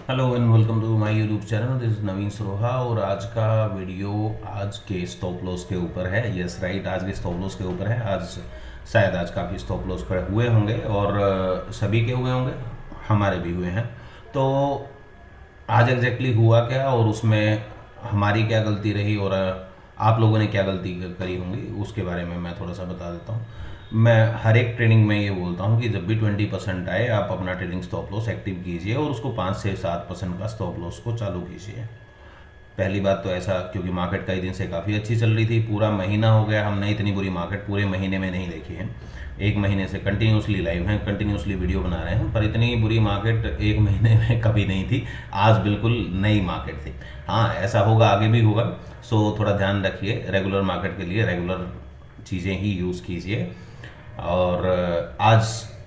Hello and welcome to my YouTube channel. This is Naveen Saroha और आज का वीडियो आज के स्टॉप लॉस के ऊपर है। यस राइट, आज के स्टॉप लॉस के ऊपर है। आज शायद आज काफ़ी स्टॉप लॉस पर हुए होंगे और सभी के हुए होंगे, हमारे भी हुए हैं। तो आज एग्जैक्टली हुआ क्या और उसमें हमारी क्या गलती रही और आप लोगों ने क्या गलती करी होंगी, उसके बारे में मैं थोड़ा सा बता देता हूँ। मैं हर एक ट्रेडिंग में ये बोलता हूँ कि जब भी 20% आए आप अपना ट्रेडिंग स्टॉप लॉस एक्टिव कीजिए और उसको 5 से 7% का स्टॉप लॉस को चालू कीजिए। पहली बात तो ऐसा, क्योंकि मार्केट कई दिन से काफ़ी अच्छी चल रही थी, पूरा महीना हो गया, हमने इतनी बुरी मार्केट पूरे महीने में नहीं देखी है। एक महीने से कंटिन्यूसली लाइव हैं, कंटिन्यूसली वीडियो बना रहे हैं, पर इतनी बुरी मार्केट एक महीने में कभी नहीं थी। आज बिल्कुल नई मार्केट थी। हाँ, ऐसा होगा, आगे भी होगा। सो थोड़ा ध्यान रखिए, रेगुलर मार्केट के लिए रेगुलर चीज़ें ही यूज़ कीजिए। और आज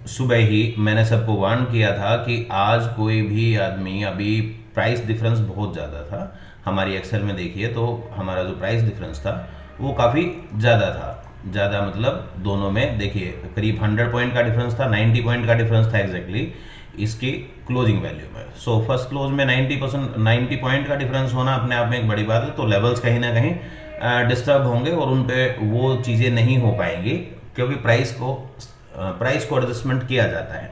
सुबह ही मैंने सबको वार्न किया था कि आज कोई भी आदमी, अभी प्राइस डिफरेंस बहुत ज़्यादा था। हमारी एक्सेल में देखिए तो हमारा जो प्राइस डिफरेंस था वो काफ़ी ज़्यादा था। ज़्यादा मतलब दोनों में देखिए करीब 100 पॉइंट का डिफरेंस था, 90 पॉइंट का डिफरेंस था एग्जैक्टली इसकी क्लोजिंग वैल्यू में। सो फर्स्ट क्लोज में 90 पॉइंट का डिफरेंस होना अपने आप में एक बड़ी बात है। तो लेवल्स कहीं ना कहीं डिस्टर्ब होंगे और उन पे वो चीज़ें नहीं हो पाएंगी, क्योंकि प्राइस को एडजस्टमेंट किया जाता है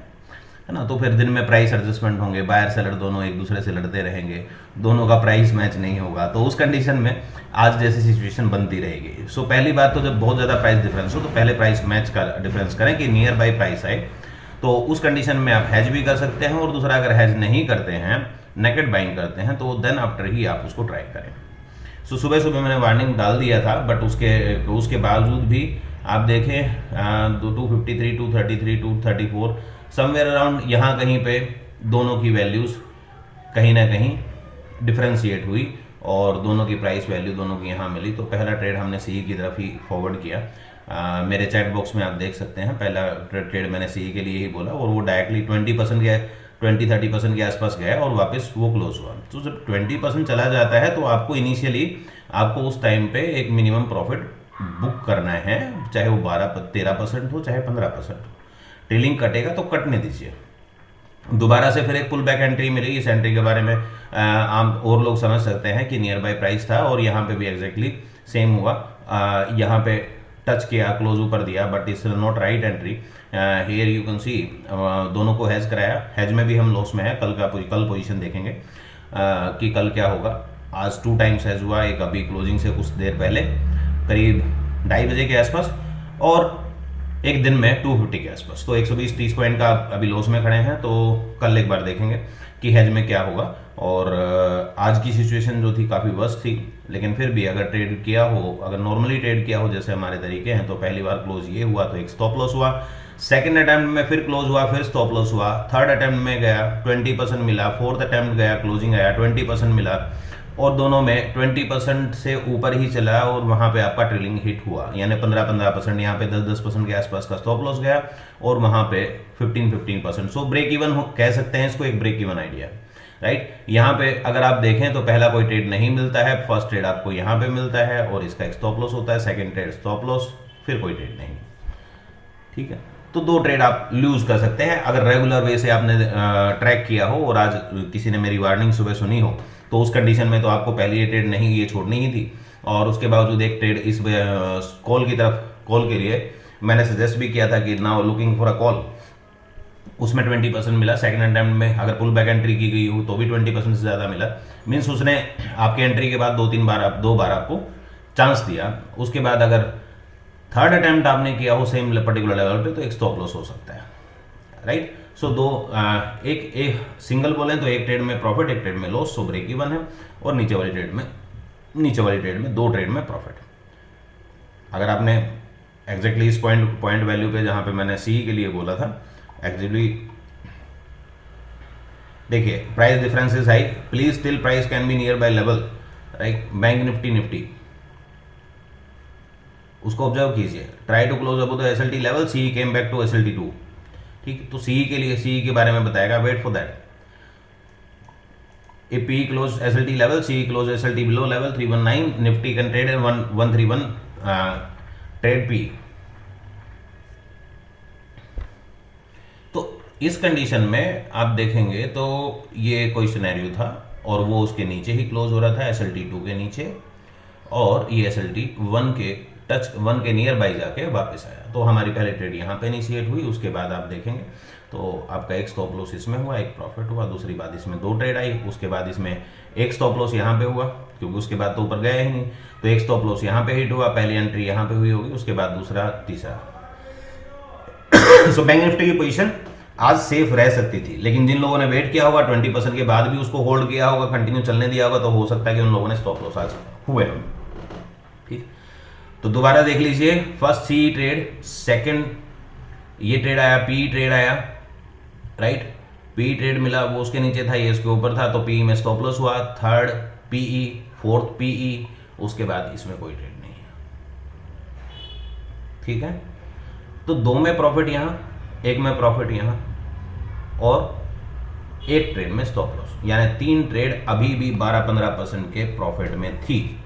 ना। तो फिर दिन में प्राइस एडजस्टमेंट होंगे, बायर सेलर दोनों एक दूसरे से लड़ते रहेंगे, दोनों का प्राइस मैच नहीं होगा, तो उस कंडीशन में आज जैसी सिचुएशन बनती रहेगी। सो पहली बात तो जब बहुत ज़्यादा प्राइस डिफरेंस हो तो पहले प्राइस मैच का डिफरेंस करें कि नियर बाई प्राइस आए, तो उस कंडीशन में आप हैज भी कर सकते हैं। और दूसरा, अगर हैज नहीं करते हैं, नेकेड बाइंग करते हैं, तो देन आफ्टर ही आप उसको ट्राई करें। सो सुबह सुबह मैंने वार्निंग डाल दिया था, बट उसके बावजूद भी आप देखें 253, 233, 234 समवेयर अराउंड यहाँ कहीं पे दोनों की वैल्यूज़ कहीं ना कहीं डिफ्रेंशिएट हुई और दोनों की प्राइस वैल्यू दोनों की यहाँ मिली। तो पहला ट्रेड हमने सी की तरफ ही फॉरवर्ड किया। मेरे चैट बॉक्स में आप देख सकते हैं, पहला ट्रेड मैंने सी के लिए ही बोला और वो डायरेक्टली 20% गया, 20-30% के आसपास गया और वापस वो क्लोज हुआ। तो जब 20% चला जाता है तो आपको इनिशियली आपको उस टाइम पे एक मिनिमम प्रॉफिट बुक करना है, चाहे वो 12-13% हो, चाहे 15%। ट्रेलिंग कटेगा तो कटने दीजिए। दोबारा से फिर एक पुल बैक एंट्री मिली। इस एंट्री के बारे में आम और लोग समझ सकते हैं कि नियर बाई प्राइस था और यहाँ पे भी एग्जैक्टली सेम हुआ। यहाँ पे टच किया, क्लोज ऊपर दिया, but it's not right entry. Here you can see दोनों को हैज कराया। हैज में भी हम लॉस में है। कल पोजीशन देखेंगे कि कल क्या होगा। आज 2 टाइम्स हैज हुआ, एक अभी क्लोजिंग से कुछ देर पहले करीब 2:30 बजे के आसपास और एक दिन में 250 के आसपास। तो 120-30 पॉइंट का अभी लॉस में खड़े हैं। तो कल एक बार देखेंगे कि हेज में क्या होगा। और आज की सिचुएशन जो थी काफ़ी वर्स्ट थी, लेकिन फिर भी अगर ट्रेड किया हो, अगर नॉर्मली ट्रेड किया हो जैसे हमारे तरीके हैं, तो पहली बार क्लोज ये हुआ तो एक स्टॉप लॉस हुआ, सेकंड अटेम्प्ट में फिर क्लोज हुआ, फिर स्टॉप लॉस हुआ, थर्ड अटेम्प्ट में गया 20% मिला, फोर्थ अटेम्प्ट गया क्लोजिंग आया 20% मिला और दोनों में 20% से ऊपर ही चला और वहाँ पे आपका ट्रेलिंग हिट हुआ, यानी 15%, यहाँ पे 10% के आसपास का स्टॉप लॉस गया और वहाँ पे 15%। सो ब्रेक इवन कह सकते हैं इसको, एक ब्रेक इवन आइडिया, राइट। यहाँ पे अगर आप देखें तो पहला कोई ट्रेड नहीं मिलता है, फर्स्ट ट्रेड आपको यहाँ पे मिलता है और इसका एक स्टॉप लॉस होता है, सेकेंड ट्रेड स्टॉप लॉस, फिर कोई ट्रेड नहीं, ठीक है। तो 2 ट्रेड आप लूज कर सकते हैं अगर रेगुलर वे से आपने ट्रैक किया हो और आज किसी ने मेरी वार्निंग सुबह सुनी हो, तो उस कंडीशन में तो आपको पहली ये ट्रेड नहीं, ये छोड़नी ही थी। और उसके बावजूद एक ट्रेड इस कॉल के लिए मैंने सजेस्ट भी किया था कि now looking for a call, उसमें 20% मिला। सेकंड अटेम्प्ट में अगर पुल बैक एंट्री की गई हो तो भी 20% से ज़्यादा मिला। मीन्स उसने आपके एंट्री के बाद 2 बार आपको चांस दिया। उसके बाद अगर थर्ड अटेम्प्ट आपने किया हो सेम पर्टिकुलर लेवल पे तो एक स्टॉप लॉस हो सकता है, राइट। सो एक सिंगल बोलें तो एक ट्रेड में प्रॉफिट, एक ट्रेड में लॉस, सो ब्रेक इवन है। और नीचे वाली ट्रेड में 2 ट्रेड में प्रॉफिट। अगर आपने एग्जैक्टली इस पॉइंट वैल्यू पे जहां पे मैंने सी के लिए बोला था, एक्चुअली देखिए price difference is high, please still price can be nearby level, right. Bank Nifty उसको ऑब्जर्व कीजिए, try to close above the SLT level, C came back to SLT 2, ठीक। तो सी के लिए, सी के बारे में बताएगा, wait for that. A P close SLT level, C close SLT below level 319, Nifty can trade in 131 trade P. तो इस कंडीशन में आप देखेंगे तो ये कोई सिनेरियो था और वो उसके नीचे ही क्लोज हो रहा था, SLT2 के नीचे, और ये SLT1 के टच 1 के नियर बाई जाके वापस आया। तो हमारी पहले ट्रेड यहाँ पे इनिशिएट हुई, उसके बाद आप देखेंगे तो आपका एक स्टॉप लॉस इसमें हुआ, एक प्रॉफिट हुआ, दूसरी बात इसमें 2 ट्रेड आई, उसके बाद इसमें एक स्टॉप लॉस यहाँ पे हुआ क्योंकि उसके बाद तो ऊपर गया ही नहीं, तो एक स्टॉप लॉस यहाँ पे हिट हुआ, पहली एंट्री यहाँ पे हुई होगी, उसके बाद दूसरा, तीसरा। सो बैंक निफ्टी की पोजीशन आज सेफ रह सकती थी, लेकिन जिन लोगों ने वेट किया होगा 20% के बाद भी उसको होल्ड किया होगा, कंटिन्यू चलने दिया होगा, तो हो सकता है कि उन लोगों ने स्टॉप लॉस आज हुए। ठीक, तो दोबारा देख लीजिए, फर्स्ट सी ट्रेड, सेकंड ये ट्रेड आया, पी ट्रेड आया, राइट, पी ट्रेड मिला, वो उसके नीचे था, ये इसके ऊपर था, तो पी में स्टॉप लॉस हुआ, थर्ड पीई, फोर्थ पीई, उसके बाद इसमें कोई ट्रेड नहीं है। ठीक है, तो 2 में प्रॉफिट यहां, 1 में प्रॉफिट यहां, और एक ट्रेड में स्टॉप लॉस, यानी 3 ट्रेड अभी भी 12-15% के प्रॉफिट में थी।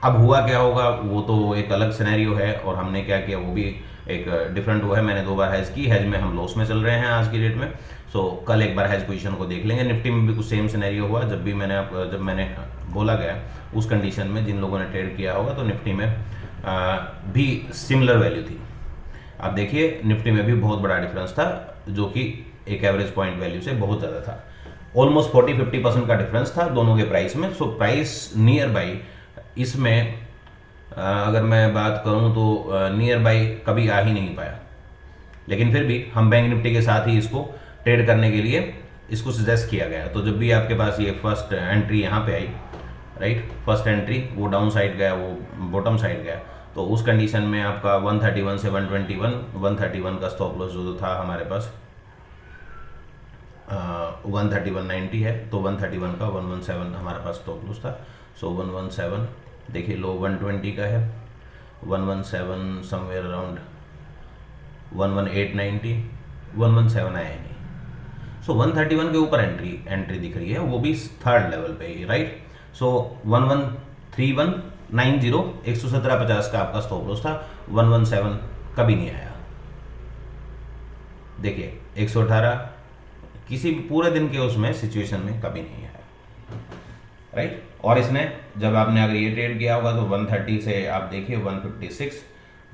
अब हुआ क्या होगा वो तो एक अलग सिनेरियो है, और हमने क्या किया वो भी एक डिफरेंट वो है। मैंने 2 बार हैज की, हैज में हम लॉस में चल रहे हैं आज की डेट में। सो कल एक बार हैज पोजीशन को देख लेंगे। निफ्टी में भी कुछ सेम सिनेरियो हुआ, जब मैंने बोला गया उस कंडीशन में जिन लोगों ने ट्रेड किया होगा, तो निफ्टी में भी सिमिलर वैल्यू थी। आप देखिए निफ्टी में भी बहुत बड़ा डिफरेंस था, जो कि एक एवरेज पॉइंट वैल्यू से बहुत ज़्यादा था, ऑलमोस्ट 40-50% का डिफरेंस था दोनों के प्राइस में। सो प्राइस नियर बाई इसमें अगर मैं बात करूं तो नियर बाई कभी आ ही नहीं पाया, लेकिन फिर भी हम बैंक निफ्टी के साथ ही इसको ट्रेड करने के लिए इसको सजेस्ट किया गया। तो जब भी आपके पास ये फर्स्ट एंट्री यहाँ पे आई, राइट, फर्स्ट एंट्री वो डाउन साइड गया, वो बॉटम साइड गया, तो उस कंडीशन में आपका 131 से 121, 131 का स्टॉप लॉस जो था हमारे पास 131.90 है, तो 131 का 117 हमारे पास स्टॉप लॉस था। सो 117 देखिए, लो 120 का है, 117 समवेयर अराउंड 118.90, 117 आया नहीं। सो 131 के ऊपर एंट्री दिख रही है, वो भी थर्ड लेवल पे ही, राइट। सो 113190, 117.50 का आपका स्टॉप लॉस था, 117 कभी नहीं आया। देखिए 118 किसी भी पूरे दिन के उसमें सिचुएशन में कभी नहीं आया, राइट। और इसने जब आपने अगर ये ट्रेड किया होगा तो 130 से आप देखिए 156,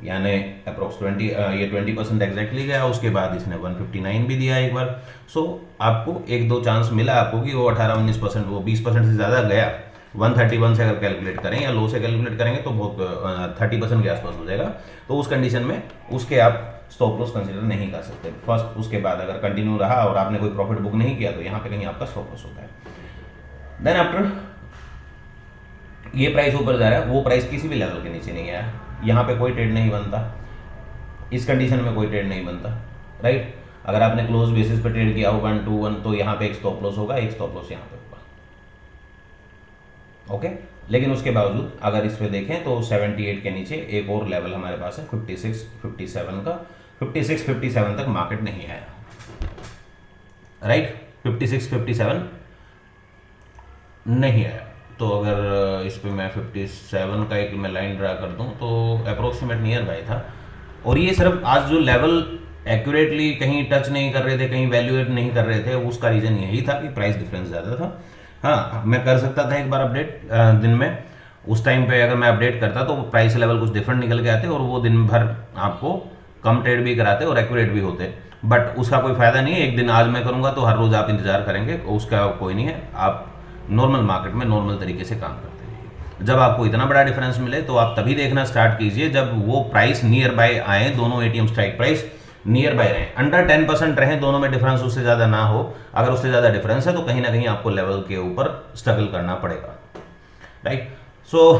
यानी अप्रोक्स 20% एग्जैक्टली गया। उसके बाद इसने 159 भी दिया एक बार। सो आपको 1-2 चांस मिला आपको कि वो 18-19%, वो 20% से ज़्यादा गया। 131 से अगर कैलकुलेट करें या लो से कैलकुलेट करेंगे तो बहुत 30% के आसपास हो जाएगा। तो उस कंडीशन में उसके आप स्टॉप लॉस कंसिडर नहीं कर सकते फर्स्ट। उसके बाद अगर कंटिन्यू रहा और आपने कोई प्रॉफिट बुक नहीं किया तो यहाँ पे कहीं आपका स्टॉप लॉस होता है। देन आफ्टर ये प्राइस ऊपर जा रहा है, वो प्राइस किसी भी लेवल के नीचे नहीं आया, यहाँ पे कोई ट्रेड नहीं बनता, इस कंडीशन में कोई ट्रेड नहीं बनता, राइट। अगर आपने क्लोज बेसिस पे ट्रेड किया हो 1-2-1 तो यहाँ पे एक स्टॉप लॉस होगा, एक स्टॉप लॉस यहाँ पे होगा, ओके। लेकिन उसके बावजूद अगर इस पे देखें तो 78 के नीचे एक और लेवल हमारे पास है 56-57 का। 56-57 तक मार्केट नहीं आया, राइट। 56-57 नहीं आया। तो अगर इस पे मैं 57 का एक मैं लाइन ड्रा कर दूं तो अप्रोक्सीमेट नियर बाय था। और ये सिर्फ आज जो लेवल एक्यूरेटली कहीं टच नहीं कर रहे थे, कहीं वैल्यूएट नहीं कर रहे थे, उसका रीज़न यही था कि प्राइस डिफरेंस ज़्यादा था। हाँ, मैं कर सकता था एक बार अपडेट दिन में, उस टाइम पे अगर मैं अपडेट करता तो प्राइस लेवल कुछ डिफरेंट निकल के आते और वो दिन भर आपको कम ट्रेड भी कराते और एक्यूरेट भी होते, बट उसका कोई फ़ायदा नहीं है। एक दिन आज मैं करूँगा तो हर रोज़ आप इंतज़ार करेंगे, उसका कोई नहीं है। आप नॉर्मल मार्केट में नॉर्मल तरीके से काम करते रहिए। जब आपको इतना बड़ा डिफरेंस मिले तो आप तभी देखना स्टार्ट कीजिए जब वो प्राइस नियर बाय आए, दोनों ATM strike price near by रहें, अंडर 10% रहें, दोनों में डिफरेंस उससे ज़्यादा ना हो। अगर उससे ज़्यादा डिफरेंस है तो कहीं ना कहीं आपको लेवल के ऊपर स्ट्रगल करना पड़ेगा, right. So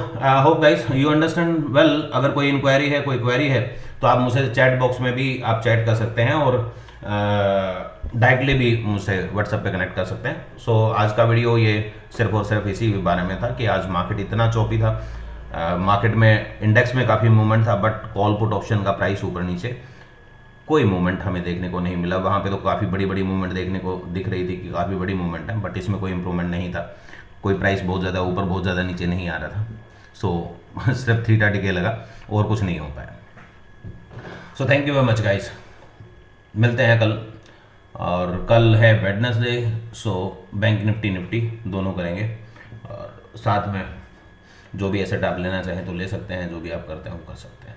hope guys you understand well. अगर कोई इंक्वायरी है, कोई क्वेरी है तो आप मुझसे चैट बॉक्स में भी आप चैट कर सकते हैं और डायरेक्टली भी मुझसे व्हाट्सएप पे कनेक्ट कर सकते हैं। सो आज का वीडियो ये सिर्फ और सिर्फ इसी बारे में था कि आज मार्केट इतना चौपी था। मार्केट में इंडेक्स में काफ़ी मूवमेंट था, बट कॉल पुट ऑप्शन का प्राइस ऊपर नीचे कोई मूवमेंट हमें देखने को नहीं मिला। वहाँ पे तो काफ़ी बड़ी बड़ी मूवमेंट देखने को दिख रही थी कि काफ़ी बड़ी मूवमेंट है, बट इसमें कोई इंप्रूवमेंट नहीं था। कोई प्राइस बहुत ज़्यादा ऊपर बहुत ज़्यादा नीचे नहीं आ रहा था। सो सिर्फ 330 के लगा और कुछ नहीं हो पाया। So thank you very much guys, मिलते हैं कल और कल है Wednesday, so bank Nifty Nifty दोनों करेंगे। और साथ में जो भी एसेट आप लेना चाहें तो ले सकते हैं, जो भी आप करते हैं वो कर सकते हैं।